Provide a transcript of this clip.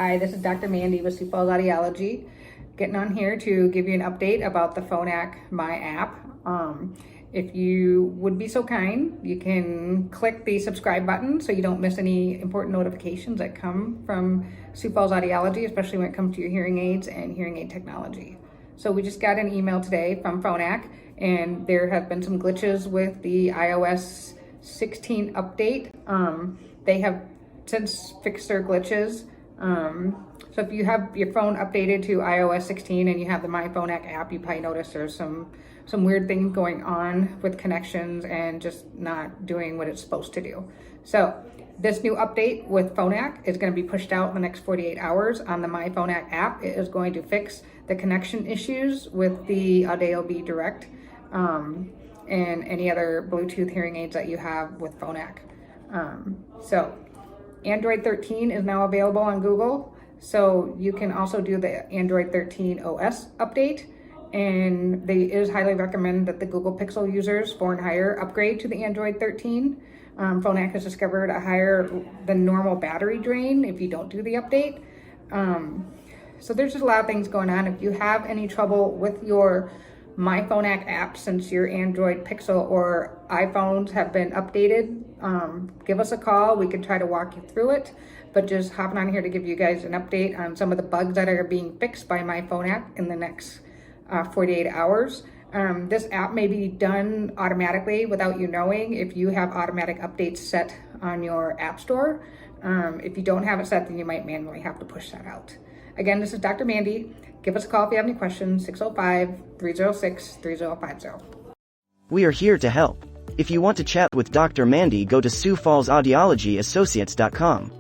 Hi, this is Dr. Mandy with Sioux Falls Audiology, getting on here to give you an update about the Phonak My app. If you would be so kind, you can click the subscribe button so you don't miss any important notifications that come from Sioux Falls Audiology, especially when it comes to your hearing aids and hearing aid technology. So we just got an email today from Phonak, and there have been some glitches with the iOS 16 update. They have since fixed their glitches. So if you have your phone updated to iOS 16 and you have the My Phonak app, you probably notice there's some weird things going on with connections and just not doing what it's supposed to do. So this new update with Phonak is going to be pushed out in the next 48 hours on the My Phonak app. It is going to fix the connection issues with the Audiology Direct and any other Bluetooth hearing aids that you have with Phonak. So Android 13 is now available on Google, so you can also do the Android 13 OS update, and it is highly recommended that the Google Pixel users 4 and higher upgrade to the Android 13. Phonak has discovered a higher than normal battery drain if you don't do the update. So there's just a lot of things going on. If you have any trouble with your My Phonak app since your Android Pixel or iPhones have been updated, give us a call. We can try to walk you through it, but just hopping on here to give you guys an update on some of the bugs that are being fixed by My Phonak in the next 48 hours. This app may be done automatically without you knowing if you have automatic updates set on your app store. If you don't have it set, then you might manually have to push that out. Again, this is Dr. Mandy. Give us a call if you have any questions, 605-306-3050. We are here to help. If you want to chat with Dr. Mandy, go to SiouxFallsAudiologyAssociates.com.